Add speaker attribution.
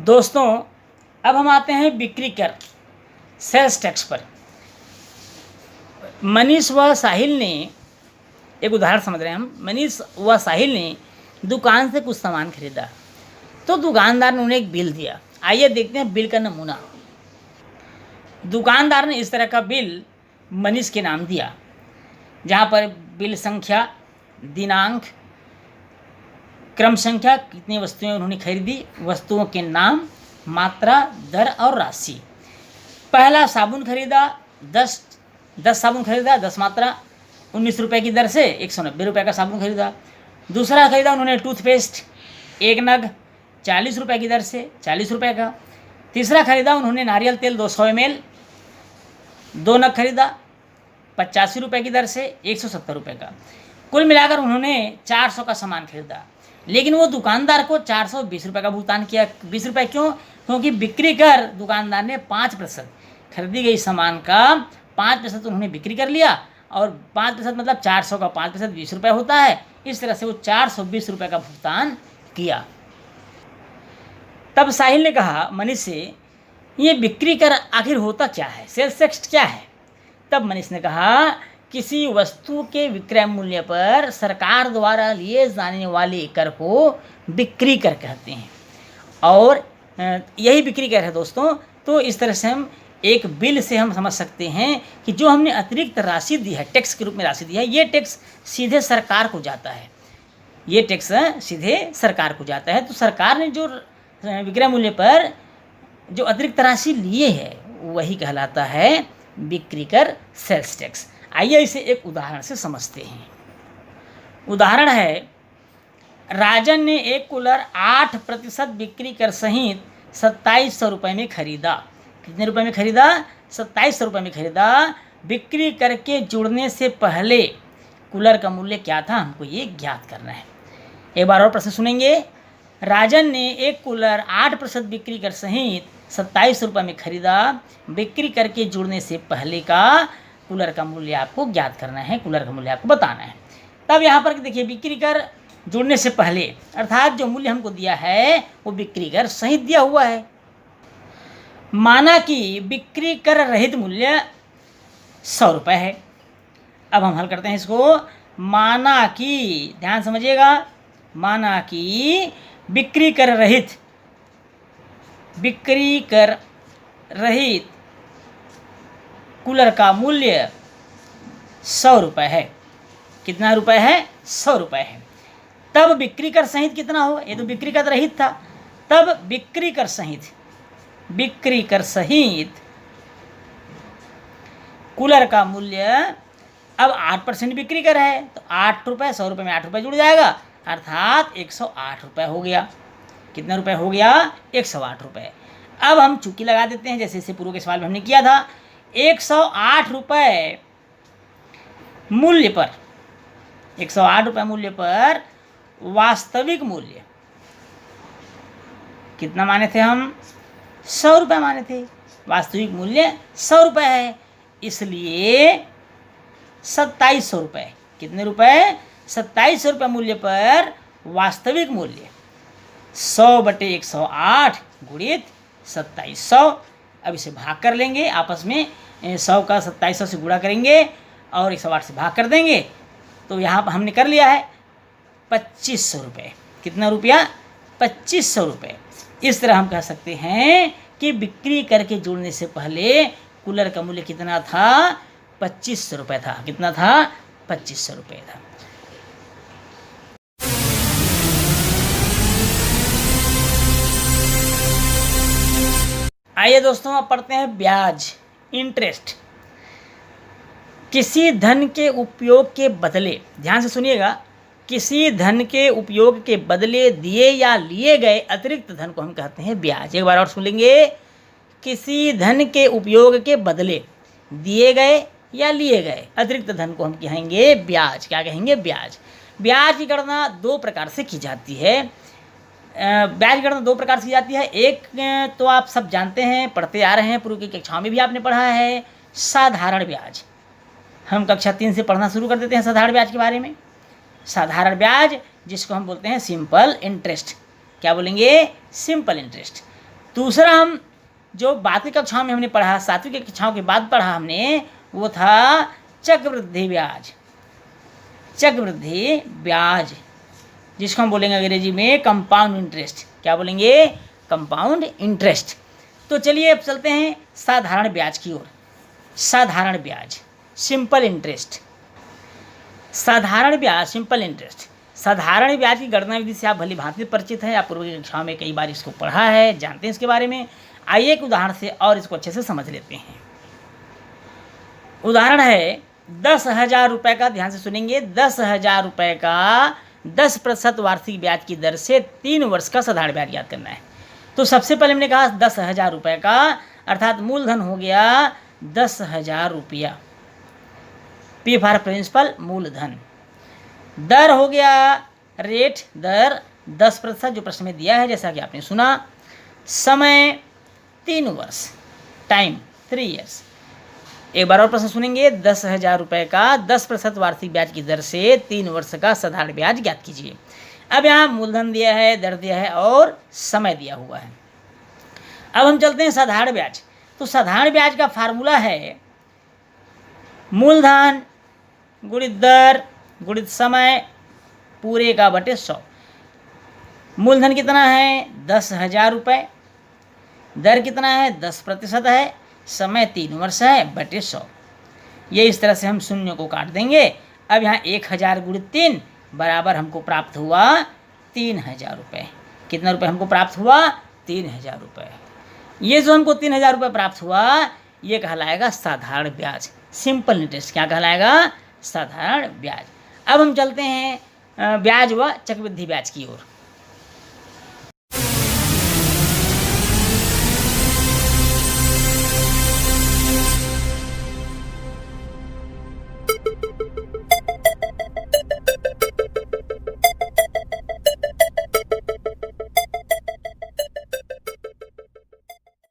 Speaker 1: दोस्तों, अब हम आते हैं बिक्री कर सेल्स टैक्स पर। मनीष व साहिल ने, एक उदाहरण समझ रहे हैं हम, मनीष व साहिल ने दुकान से कुछ सामान खरीदा तो दुकानदार ने उन्हें एक बिल दिया। आइए देखते हैं बिल का नमूना। दुकानदार ने इस तरह का बिल मनीष के नाम दिया, जहाँ पर बिल संख्या, दिनांक, क्रम संख्या, कितनी वस्तुएं उन्होंने खरीदी, वस्तुओं के नाम, मात्रा, दर और राशि। पहला साबुन खरीदा, 10 साबुन खरीदा, 10 मात्रा, 19 रुपये की दर से 190 रुपये का साबुन खरीदा। दूसरा खरीदा उन्होंने टूथपेस्ट, 1 नग 40 रुपये की दर से 40 रुपये का। तीसरा खरीदा उन्होंने नारियल तेल 200 ml, 2 नग खरीदा 85 रुपये की दर से 170 रुपये का। कुल मिलाकर उन्होंने 400 का सामान खरीदा, लेकिन वो दुकानदार को 420 रुपये का भुगतान किया। 20 रुपये क्यों? क्योंकि बिक्री कर दुकानदार ने 5% खरीदी गई सामान का 5% उन्होंने बिक्री कर लिया, और 5% मतलब 400 का 5% 20 रुपये होता है। इस तरह से वो 420 रुपये का भुगतान किया। तब साहिल ने कहा मनीष से, ये बिक्री कर आखिर होता क्या है, सेल्स टैक्स क्या है? तब मनीष ने कहा, किसी वस्तु के विक्रय मूल्य पर सरकार द्वारा लिए जाने वाले कर को बिक्री कर कहते हैं, और यही बिक्री कर है दोस्तों। तो इस तरह से हम एक बिल से हम समझ सकते हैं कि जो हमने अतिरिक्त राशि दी है, टैक्स के रूप में राशि दी है, ये टैक्स सीधे सरकार को जाता है। ये टैक्स सीधे सरकार को जाता है। तो सरकार ने जो विक्रय मूल्य पर जो अतिरिक्त राशि लिए है वही कहलाता है बिक्री कर, सेल्स टैक्स। आइए इसे एक उदाहरण से समझते हैं। उदाहरण है, राजन ने एक कूलर 8% बिक्री कर सहित 2700 रुपये में खरीदा। कितने रुपए में खरीदा? 2700 रुपये में खरीदा। बिक्री करके जुड़ने से पहले कूलर का मूल्य क्या था, हमको ये ज्ञात करना है। एक बार और प्रश्न सुनेंगे। राजन ने एक कूलर 8% बिक्री कर सहित 2700 रुपये में खरीदा। बिक्री करके जुड़ने से पहले का कूलर का मूल्य आपको ज्ञात करना है, कूलर का मूल्य आपको बताना है। तब यहाँ पर देखिए, बिक्री कर जुड़ने से पहले, अर्थात जो मूल्य हमको दिया है वो बिक्री कर सहित दिया हुआ है। माना कि बिक्री कर रहित मूल्य 100 रुपये है। अब हम हल करते हैं इसको। माना कि, ध्यान समझिएगा, माना कि बिक्री कर रहित कूलर का मूल्य 100 रुपये है। कितना रुपये है? 100 रुपये है। तब बिक्री कर सहित कितना हो? ये तो बिक्री कर रहित था। तब बिक्री कर सहित कूलर का मूल्य, अब 8% बिक्री कर है तो 8 रुपये, 100 रुपये में 8 रुपये जुड़ जाएगा, अर्थात 108 रुपये हो गया। कितना रुपये हो गया? 108 रुपये। अब हम चुकी लगा देते हैं, जैसे इसे पूर्व के सवाल में हमने किया था। 108 रुपये मूल्य पर, 108 रुपये मूल्य पर वास्तविक मूल्य कितना माने थे हम? 100 रुपये माने थे। वास्तविक मूल्य 100 रुपये है, इसलिए 2700 रुपये। कितने रुपये? 2700 रुपये मूल्य पर वास्तविक मूल्य 100/108 गुणित 2700। अब इसे भाग कर लेंगे आपस में, 100 का 2700 से गुणा करेंगे और 108 से भाग कर देंगे। तो यहाँ पर हमने कर लिया है 2500 रुपये। कितना रुपया? 2500 रुपये। इस तरह हम कह सकते हैं कि बिक्री करके जुड़ने से पहले कूलर का मूल्य कितना था? 2500 रुपये था। कितना था? 2500 रुपये था। आइए दोस्तों, अब पढ़ते हैं ब्याज, इंटरेस्ट। किसी धन के उपयोग के बदले, ध्यान से सुनिएगा, किसी धन के उपयोग के बदले दिए या लिए गए अतिरिक्त धन को हम कहते हैं ब्याज। एक बार और सुन लेंगे। किसी धन के उपयोग के बदले दिए गए या लिए गए अतिरिक्त धन को हम कहेंगे ब्याज। क्या कहेंगे? ब्याज। ब्याज की गणना 2 प्रकार से की जाती है। ब्याज की गणना 2 प्रकार से की जाती है। एक तो आप सब जानते हैं, पढ़ते आ रहे हैं, पूर्व की कक्षाओं में भी आपने पढ़ा है, साधारण ब्याज। हम कक्षा 3 से पढ़ना शुरू कर देते हैं साधारण ब्याज के बारे में। साधारण ब्याज, जिसको हम बोलते हैं सिंपल इंटरेस्ट। क्या बोलेंगे? Simple interest. दूसरा हम जो बाकी कक्षाओं में हमने पढ़ा, 7वीं की कक्षाओं के बाद पढ़ा हमने, वो था चक्रवृद्धि ब्याज। चक्रवृद्धि ब्याज जिसको हम बोलेंगे अंग्रेजी में कंपाउंड इंटरेस्ट। क्या बोलेंगे? Compound interest. तो चलिए अब चलते हैं साधारण ब्याज की ओर। साधारण ब्याज, सिंपल इंटरेस्ट। साधारण ब्याज, सिंपल इंटरेस्ट। साधारण ब्याज की गणना विधि से आप भली भांति परिचित हैं, आप पूर्व की कक्षाओं में कई बार इसको पढ़ा है, जानते हैं इसके बारे में। आइए एक उदाहरण से और इसको अच्छे से समझ लेते हैं। उदाहरण है 10,000 रुपये का, ध्यान से सुनेंगे। 10,000 रुपये का 10% वार्षिक ब्याज की दर से 3 वर्ष का साधारण ब्याज याद करना है। तो सबसे पहले हमने कहा 10,000 रुपये का, अर्थात मूलधन हो गया 10,000 रुपया। पी फॉर प्रिंसिपल, मूलधन। दर हो गया, रेट, दर 10% जो प्रश्न में दिया है, जैसा कि आपने सुना। समय 3 वर्ष, टाइम 3 ईयर्स। एक बार और प्रश्न सुनेंगे। 10,000 रुपये का 10% वार्षिक ब्याज की दर से 3 वर्ष का साधारण ब्याज ज्ञात कीजिए। अब यहाँ मूलधन दिया है, दर दिया है और समय दिया हुआ है। अब हम चलते हैं साधारण ब्याज। तो साधारण ब्याज का फार्मूला है मूलधन गुणित दर गुणित समय पूरे का बटे 100। मूलधन कितना है? 10,000 रुपये। दर कितना है? 10% है। समय 3 वर्ष है, बटे 100। ये इस तरह से हम शून्य को काट देंगे। अब यहाँ 1,000 गुणित 3 बराबर हमको प्राप्त हुआ 3,000 रुपये। कितना रुपये हमको प्राप्त हुआ? 3,000 रुपये। ये जो हमको 3,000 रुपये प्राप्त हुआ, ये कहलाएगा साधारण ब्याज, सिंपल इंटरेस्ट। क्या कहलाएगा? साधारण ब्याज। अब हम चलते हैं ब्याज व चक्रवृद्धि ब्याज की ओर।